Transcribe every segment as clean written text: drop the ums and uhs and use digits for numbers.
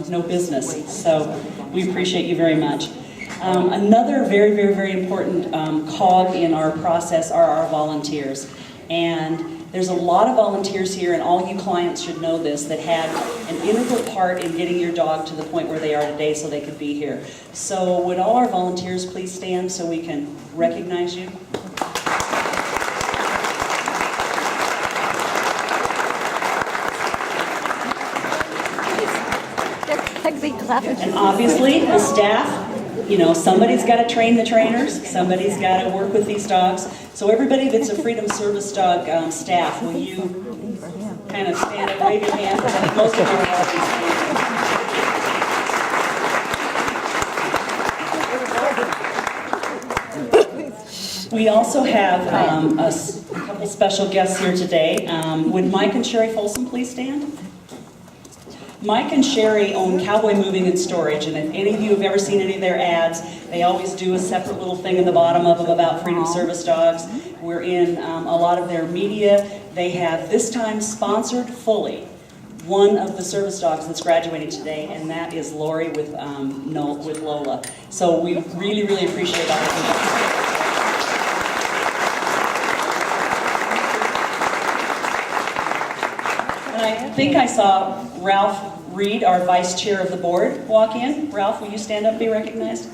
no business. So we appreciate you very much. Another very, very, very important cog in our process are our volunteers. And there's a lot of volunteers here, and all you clients should know this, that had an integral part in getting your dog to the point where they are today so they could be here. So would all our volunteers please stand so we can recognize you? And obviously, the staff, you know, somebody's got to train the trainers, somebody's got to work with these dogs. So everybody that's a Freedom Service Dog staff, will you kind of stand up, wave your hand? I think most of you are already. We also have a couple special guests here today. Would Mike and Sherry Folsom please stand? Mike and Sherry own Cowboy Moving and Storage, and if any of you have ever seen any of their ads, they always do a separate little thing in the bottom of them about Freedom Service Dogs. We're in a lot of their media. They have this time sponsored fully one of the service dogs that's graduating today, and that is Lori with Lola. So we really, really appreciate all of you. I think I saw Ralph Reed, our vice chair of the board, walk in. Ralph, will you stand up and be recognized?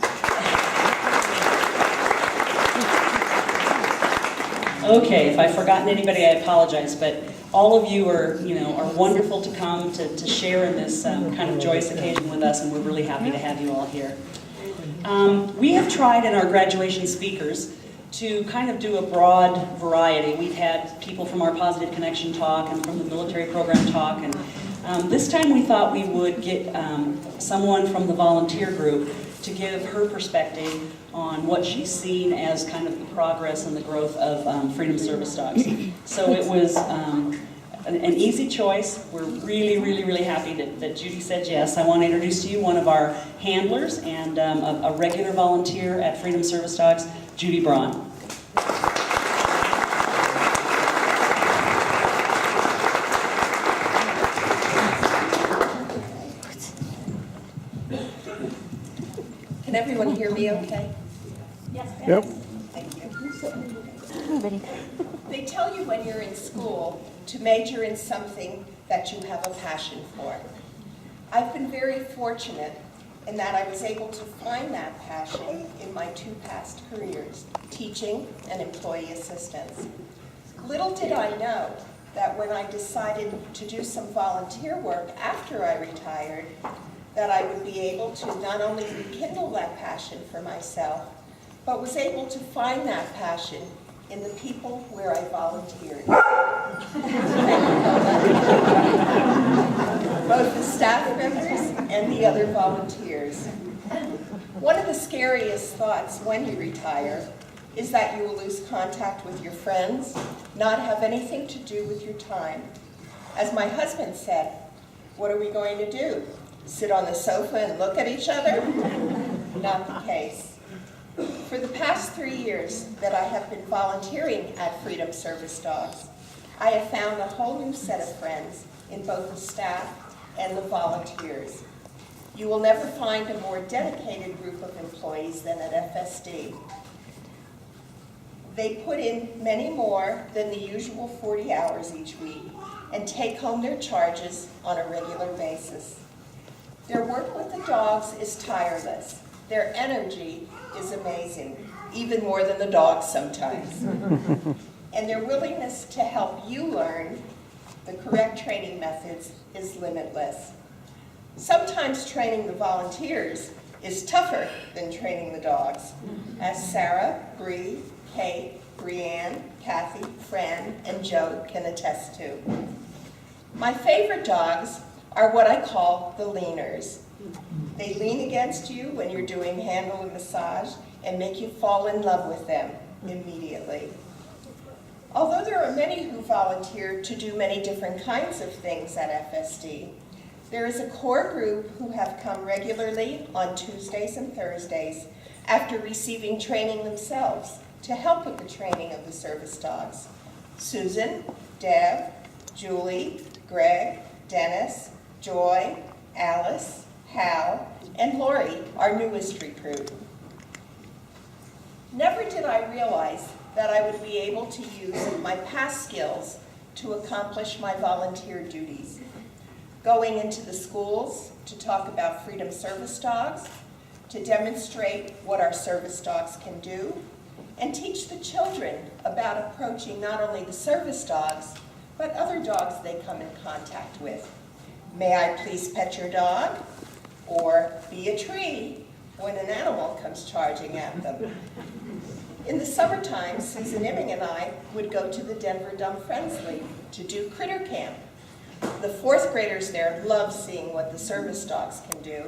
Okay, if I've forgotten anybody, I apologize, but all of you are wonderful to come to share in this kind of joyous occasion with us, and we're really happy to have you all here. We have tried in our graduation speakers to kind of do a broad variety. We've had people from our Positive Connection talk and from the military program talk, and this time we thought we would get someone from the volunteer group to give her perspective on what she's seen as kind of the progress and the growth of Freedom Service Dogs. So it was an easy choice. We're really, really, really happy that Judy said yes. I want to introduce to you one of our handlers and a regular volunteer at Freedom Service Dogs, Judy Braun. Can everyone hear me okay? Yes. Yep. Thank you. They tell you when you're in school to major in something that you have a passion for. I've been very fortunate in that I was able to find that passion in my two past careers, teaching and employee assistance. Little did I know that when I decided to do some volunteer work after I retired, that I would be able to not only rekindle that passion for myself, but was able to find that passion in the people where I volunteered. Both the staff members and the other volunteers. One of the scariest thoughts when you retire is that you will lose contact with your friends, not have anything to do with your time. As my husband said, what are we going to do? Sit on the sofa and look at each other? Not the case. For the past 3 years that I have been volunteering at Freedom Service Dogs, I have found a whole new set of friends in both the staff and the volunteers. You will never find a more dedicated group of employees than at FSD. They put in many more than the usual 40 hours each week and take home their charges on a regular basis. Their work with the dogs is tireless. Their energy is amazing, even more than the dogs sometimes. And their willingness to help you learn the correct training methods is limitless. Sometimes training the volunteers is tougher than training the dogs, as Sarah, Bree, Kate, Brianne, Kathy, Fran, and Joe can attest to. My favorite dogs are what I call the leaners. They lean against you when you're doing handle and massage and make you fall in love with them immediately. Although there are many who volunteer to do many different kinds of things at FSD, there is a core group who have come regularly on Tuesdays and Thursdays after receiving training themselves to help with the training of the service dogs. Susan, Deb, Julie, Greg, Dennis, Joy, Alice, Hal, and Lori, our newest recruit. Never did I realize that I would be able to use my past skills to accomplish my volunteer duties. Going into the schools to talk about Freedom Service Dogs, to demonstrate what our service dogs can do, and teach the children about approaching not only the service dogs, but other dogs they come in contact with. May I please pet your dog? Or be a tree when an animal comes charging at them. In the summertime, Susan Imming and I would go to the Denver Dumb Friends League to do critter camp. The fourth graders there love seeing what the service dogs can do,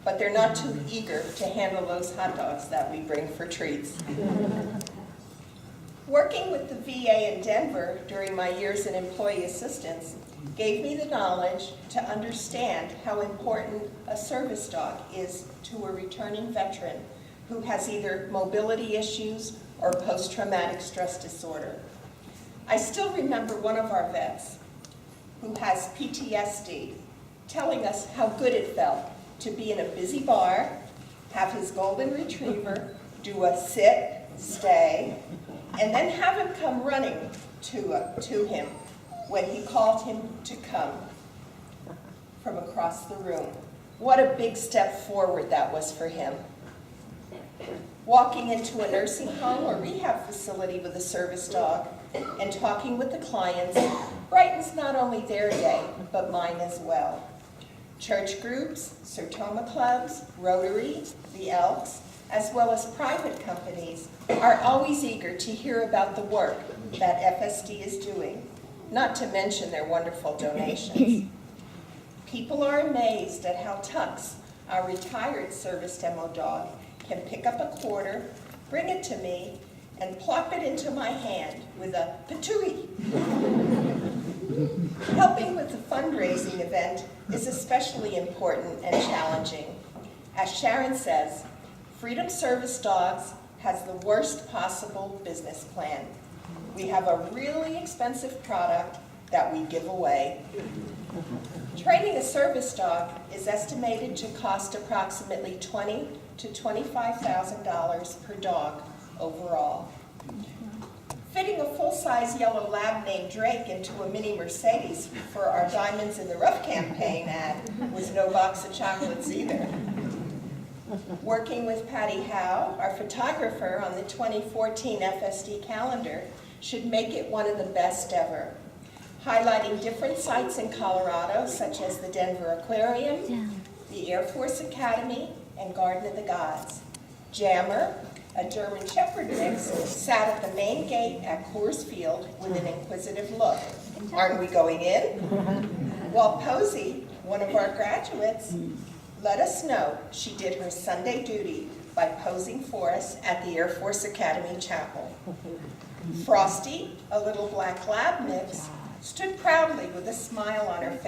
but they're not too eager to handle those hot dogs that we bring for treats. Working with the VA in Denver during my years in employee assistance gave me the knowledge to understand how important a service dog is to a returning veteran who has either mobility issues or post-traumatic stress disorder. I still remember one of our vets who has PTSD telling us how good it felt to be in a busy bar, have his golden retriever do a sit, stay, and then have him come running to him when he called him to come from across the room. What a big step forward that was for him. Walking into a nursing home or rehab facility with a service dog and talking with the clients brightens not only their day, but mine as well. Church groups, Sertoma clubs, Rotary, the Elks, as well as private companies are always eager to hear about the work that FSD is doing, not to mention their wonderful donations. People are amazed at how Tux, our retired service demo dog, can pick up a quarter, bring it to me, and plop it into my hand with a patooey. Helping with the fundraising event is especially important and challenging. As Sharon says, Freedom Service Dogs has the worst possible business plan. We have a really expensive product that we give away. Training a service dog is estimated to cost approximately $20,000 to $25,000 per dog overall. Fitting a full-size yellow lab named Drake into a mini Mercedes for our Diamonds in the Rough campaign ad was no box of chocolates either. Working with Patty Howe, our photographer on the 2014 FSD calendar, should make it one of the best ever. Highlighting different sites in Colorado, such as the Denver Aquarium, the Air Force Academy, and Garden of the Gods. Jammer, a German Shepherd mix, sat at the main gate at Coors Field with an inquisitive look. Aren't we going in? While Posie, one of our graduates, let us know she did her Sunday duty by posing for us at the Air Force Academy Chapel. Frosty, a little black lab mix, stood proudly with a smile on his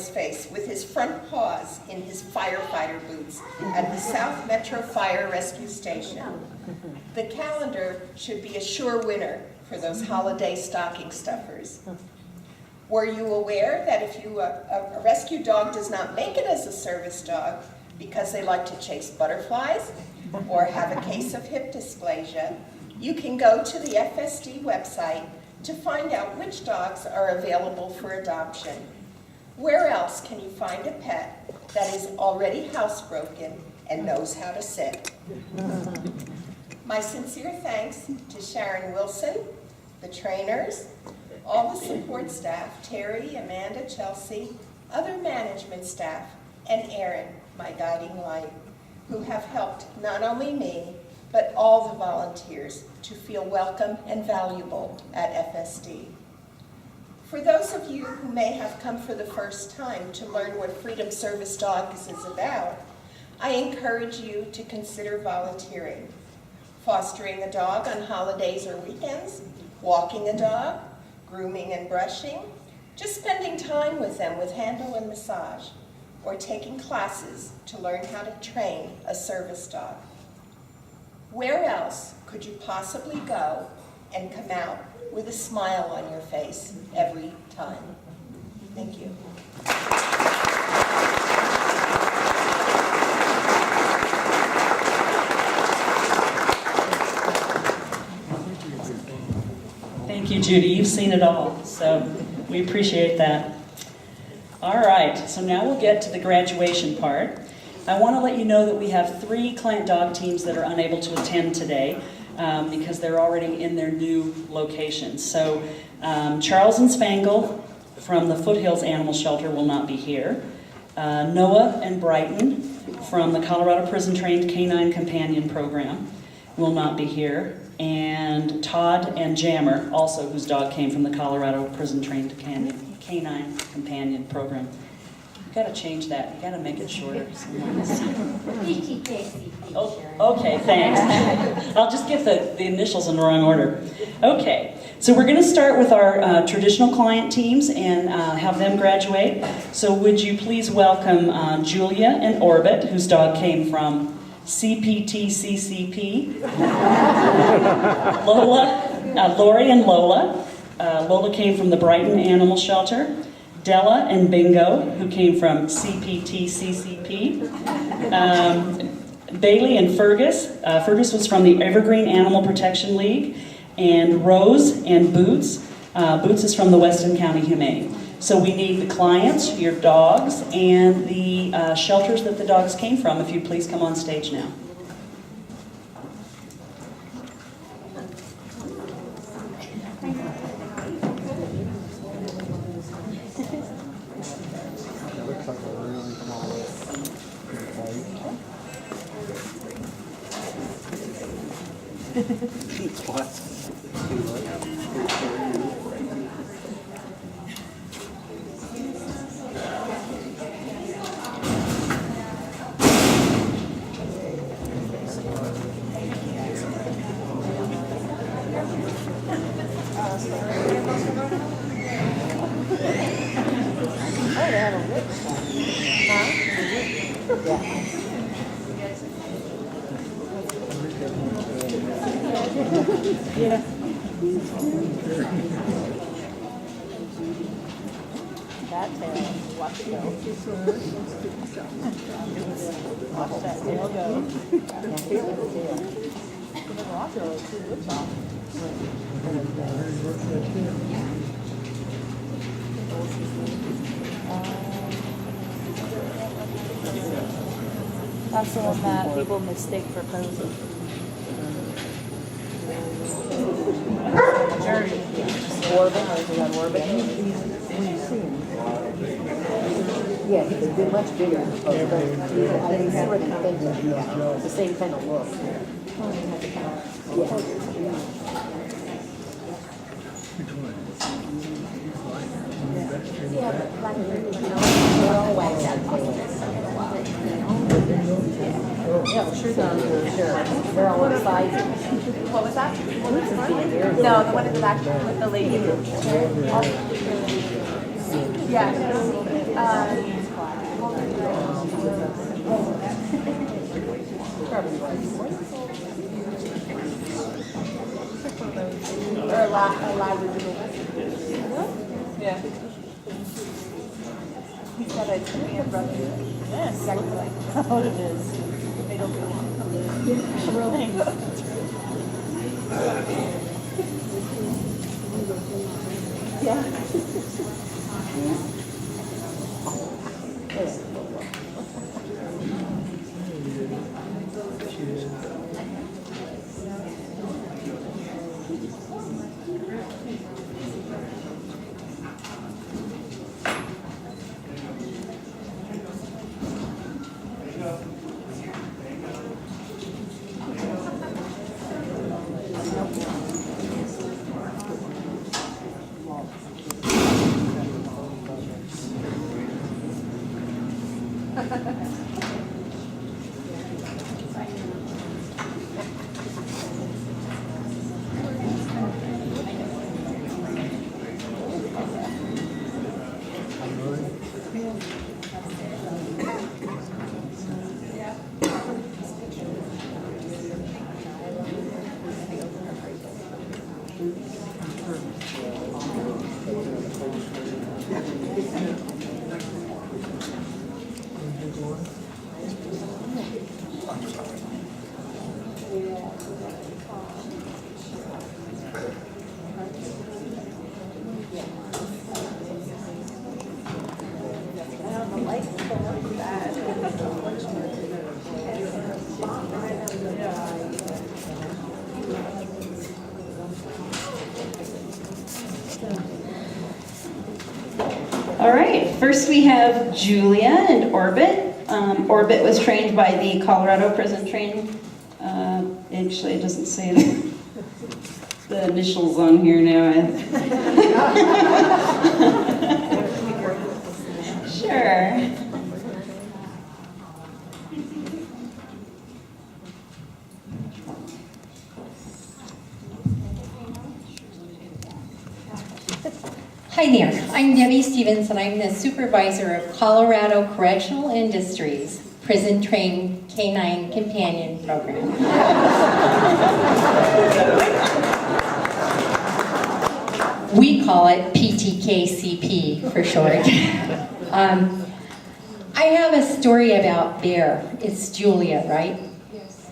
face, with his front paws in his firefighter boots at the South Metro Fire Rescue Station. The calendar should be a sure winner for those holiday stocking stuffers. Were you aware that if a rescue dog does not make it as a service dog because they like to chase butterflies or have a case of hip dysplasia, you can go to the FSD website to find out which dogs are available for adoption. Where else can you find a pet that is already housebroken and knows how to sit? My sincere thanks to Sharon Wilson, the trainers, all the support staff, Terry, Amanda, Chelsea, other management staff, and Erin, my guiding light, who have helped not only me, but all the volunteers to feel welcome and valuable at FSD. For those of you who may have come for the first time to learn what Freedom Service Dogs is about, I encourage you to consider volunteering. Fostering a dog on holidays or weekends, walking a dog, grooming and brushing, just spending time with them with handle and massage, or taking classes to learn how to train a service dog. Where else could you possibly go and come out with a smile on your face every time? Thank you. Judy, you've seen it all, so we appreciate that. All right, so now we'll get to the graduation part. I want to let you know that we have 3 client dog teams that are unable to attend today because they're already in their new locations. So Charles and Spangle from the Foothills Animal Shelter will not be here. Noah and Brighton from the Colorado Prison Trained Canine Companion Program will not be here. And Todd and Jammer, also whose dog came from the Colorado Prison Trained Canine Companion Program. You've got to change that. You've got to make it shorter. Oh, okay, thanks. I'll just get the initials in the wrong order. Okay, so we're going to start with our traditional client teams and have them graduate. So would you please welcome Julia and Orbit, whose dog came from CPTCCP. Lori and Lola. Lola came from the Brighton Animal Shelter. Della and Bingo, who came from CPTCCP. Bailey and Fergus. Fergus was from the Evergreen Animal Protection League. And Rose and Boots. Boots is from the Weston County Humane. So we need the clients, your dogs, and the shelters that the dogs came from. If you'd please come on stage now. Yeah. That tail, watch it go. Watch that tail go. Yeah, feel the tail. Watch it, see what's off. That's the one that people mistake for Posie. Orbit, or is that Orbit? Yeah, they're much bigger. But I didn't see what the things are. Yeah, it's the same kind of look. Yeah, but like they're all wagged out. Yeah, well, sure does. Sure. They're all on sizes. What was that? No, No, the one in the back with the lady. Yeah. Or a Labrador. Yeah. He's got a man brother. Yes. Exactly like how it is. They don't belong. Really? Yeah. first we have Julia and Orbit. Orbit was trained by the Colorado Prison Training. Actually, it doesn't say the initials on here now. Sure. Hi there, I'm Debbie Stevens and I'm the supervisor of Colorado Correctional Industries Prison Trained Canine Companion Program. We call it PTKCP for short. I have a story about Bear. It's Julia, right? Yes.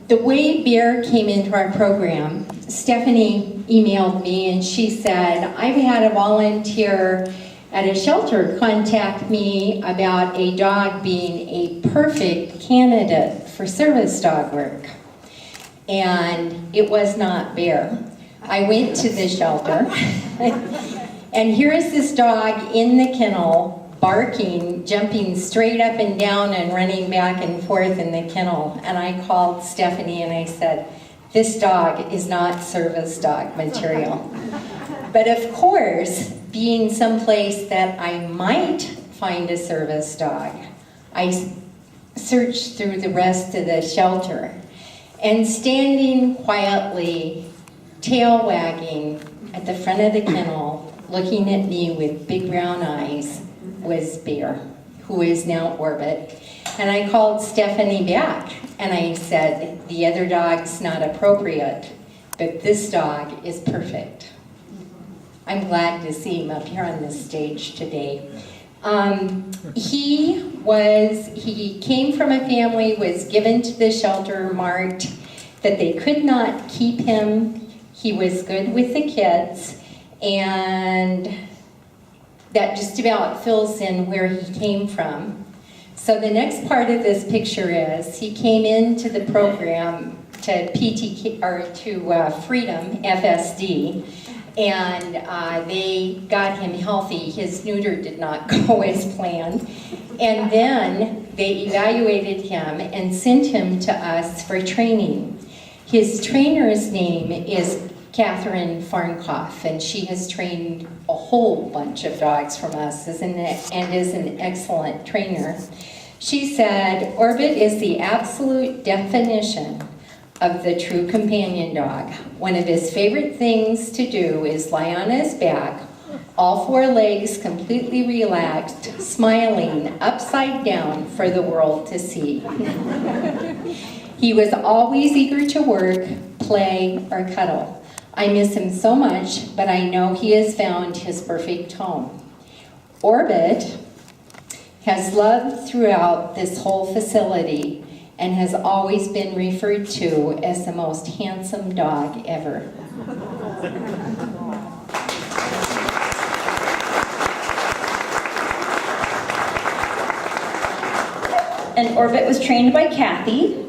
The way Bear came into our program, Stephanie emailed me and she said, I've had a volunteer at a shelter contact me about a dog being a perfect candidate for service dog work. And it was not Bear. I went to the shelter and here is this dog in the kennel barking, jumping straight up and down and running back and forth in the kennel. And I called Stephanie and I said, this dog is not service dog material. But of course, being someplace that I might find a service dog, I searched through the rest of the shelter. And standing quietly, tail wagging at the front of the kennel, looking at me with big brown eyes, was Bear, who is now Orbit. And I called Stephanie back and I said, the other dog's not appropriate, but this dog is perfect. I'm glad to see him up here on this stage today. He came from a family, was given to the shelter, marked that they could not keep him. He was good with the kids, and that just about fills in where he came from. So the next part of this picture is he came into the program to Freedom FSD, and they got him healthy. His neuter did not go as planned, and then they evaluated him and sent him to us for training. His trainer's name is Catherine Farnkoff, and she has trained a whole bunch of dogs from us and is an excellent trainer. She said, Orbit is the absolute definition of the true companion dog. One of his favorite things to do is lie on his back, all four legs completely relaxed, smiling upside down for the world to see. He was always eager to work, play, or cuddle. I miss him so much, but I know he has found his perfect home. Orbit has loved throughout this whole facility and has always been referred to as the most handsome dog ever. And Orbit was trained by Kathy.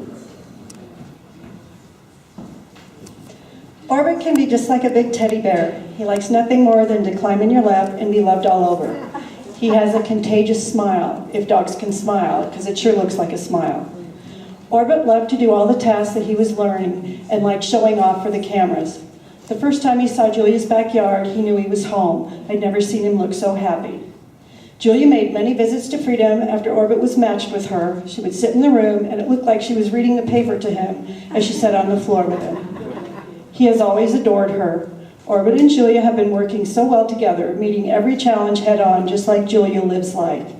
Orbit can be just like a big teddy bear. He likes nothing more than to climb in your lap and be loved all over. He has a contagious smile, if dogs can smile, because it sure looks like a smile. Orbit loved to do all the tasks that he was learning and liked showing off for the cameras. The first time he saw Julia's backyard, he knew he was home. I'd never seen him look so happy. Julia made many visits to Freedom after Orbit was matched with her. She would sit in the room, and it looked like she was reading the paper to him as she sat on the floor with him. He has always adored her. Orbit and Julia have been working so well together, meeting every challenge head-on, just like Julia lives life.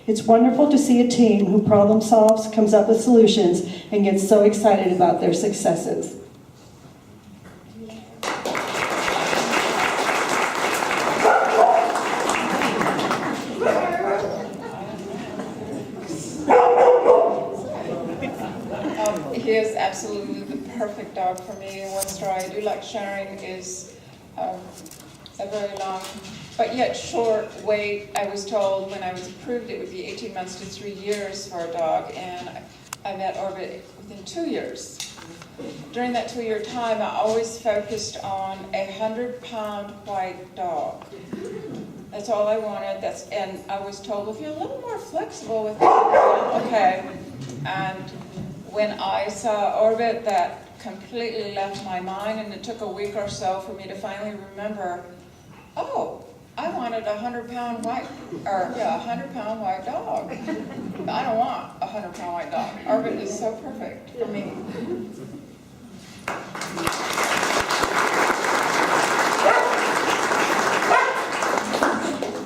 It's wonderful to see a team who problem solves, comes up with solutions, and gets so excited about their successes. He is absolutely the perfect dog for me. One story I do like sharing is a very long, but yet short wait. I was told when I was approved it would be 18 months to 3 years for a dog, and I met Orbit within 2 years. During that 2-year time, I always focused on a 100-pound white dog. That's all I wanted. And I was told, if you're a little more flexible with it, okay. And when I saw Orbit, that completely left my mind, and it took a week or so for me to finally remember, oh, I wanted a 100-pound white, or yeah, 100-pound white dog. I don't want a 100-pound white dog. Orbit is so perfect for me.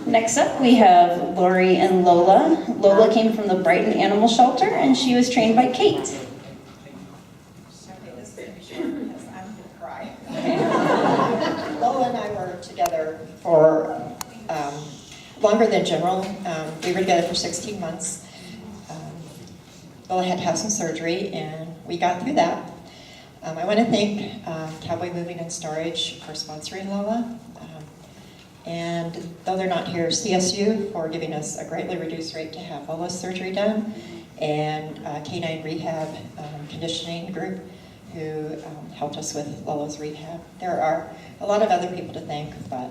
Next up, we have Lori and Lola. Lola came from the Brighton Animal Shelter, and she was trained by Kate. Okay, this is going to be short because I'm going to cry. Lola and I were together for longer than general. We were together for 16 months. Lola had to have some surgery, and we got through that. I want to thank Cowboy Moving and Storage for sponsoring Lola. And though they're not here, CSU for giving us a greatly reduced rate to have Lola's surgery done, and Canine Rehab Conditioning Group who helped us with Lola's rehab. There are a lot of other people to thank, but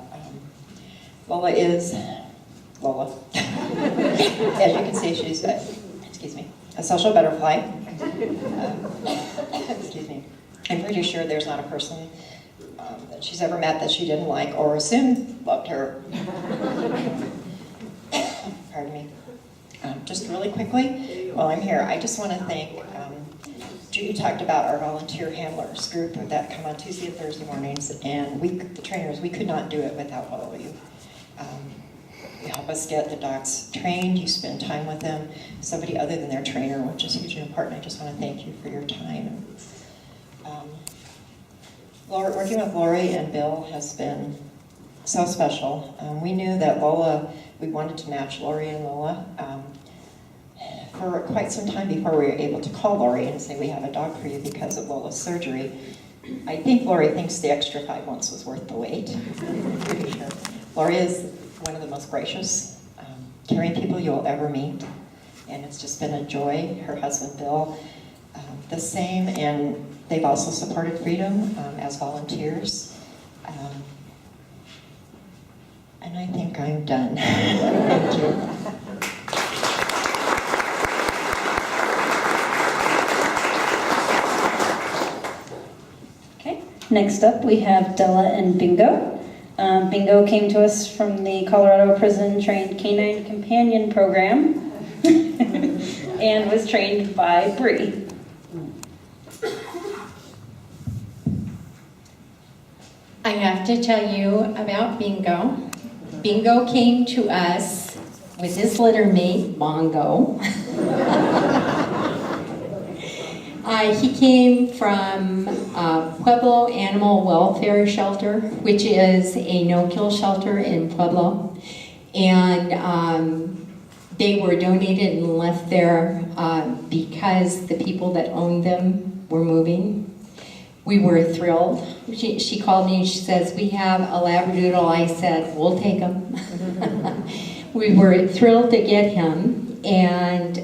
Lola is Lola. As you can see, she's a social butterfly. Excuse me. I'm pretty sure there's not a person that she's ever met that she didn't like or assumed loved her. Pardon me. Just really quickly, while I'm here, I just want to thank, Judy talked about our volunteer handlers group that come on Tuesday and Thursday mornings, and the trainers, we could not do it without all of you. You help us get the dogs trained, you spend time with them, somebody other than their trainer, which is hugely important. I just want to thank you for your time. Working with Lori and Bill has been so special. We knew that Lola, we wanted to match Lori and Lola for quite some time before we were able to call Lori and say we have a dog for you because of Lola's surgery. I think Lori thinks the extra 5 months was worth the wait. I'm pretty sure. Lori is one of the most gracious, caring people you'll ever meet, and it's just been a joy. Her husband Bill, the same, and they've also supported Freedom as volunteers. And I think I'm done. Thank you. Okay. Next up, we have Della and Bingo. Bingo came to us from the Colorado Prison Trained Canine Companion Program and was trained by Bree. I have to tell you about Bingo. Bingo came to us with his littermate, Bongo. He came from Pueblo Animal Welfare Shelter, which is a no-kill shelter in Pueblo. And they were donated and left there because the people that owned them were moving. We were thrilled. She called me and she says, we have a Labradoodle. I said, we'll take him. We were thrilled to get him. And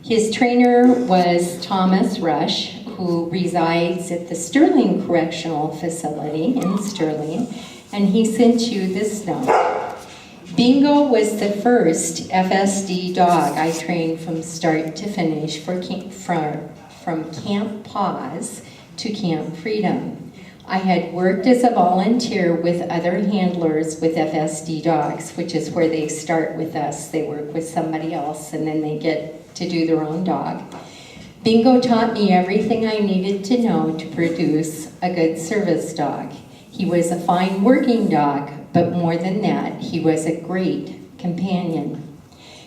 his trainer was Thomas Rush, who resides at the Sterling Correctional Facility in Sterling. And he sent you this note. Bingo was the first FSD dog I trained from start to finish from Camp Pause to Camp Freedom. I had worked as a volunteer with other handlers with FSD dogs, which is where they start with us. They work with somebody else and then they get to do their own dog. Bingo taught me everything I needed to know to produce a good service dog. He was a fine working dog, but more than that, he was a great companion.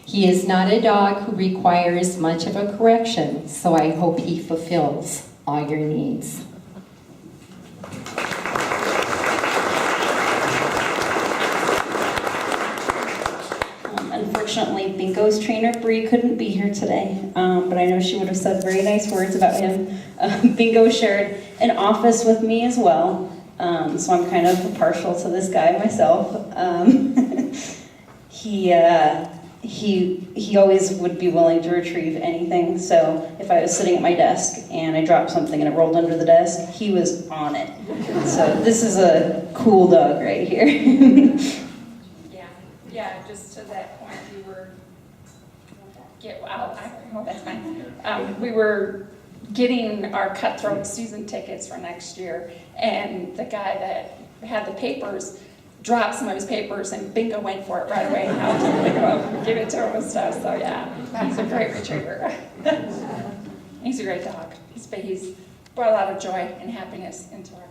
He is not a dog who requires much of a correction, so I hope he fulfills all your needs. Unfortunately, Bingo's trainer, Bree, couldn't be here today, but I know she would have said very nice words about him. Bingo shared an office with me as well, so I'm kind of partial to this guy myself. He always would be willing to retrieve anything, so if I was sitting at my desk and I dropped something and it rolled under the desk, he was on it. So this is a cool dog right here. Yeah, to that point, we were, that's fine. We were getting our Cutthroat season tickets for next year, and the guy that had the papers dropped some of his papers, and Bingo went for it right away. And I was able to go up and give it to him and stuff. So yeah, he's a great retriever. He's a great dog. He's brought a lot of joy and happiness into our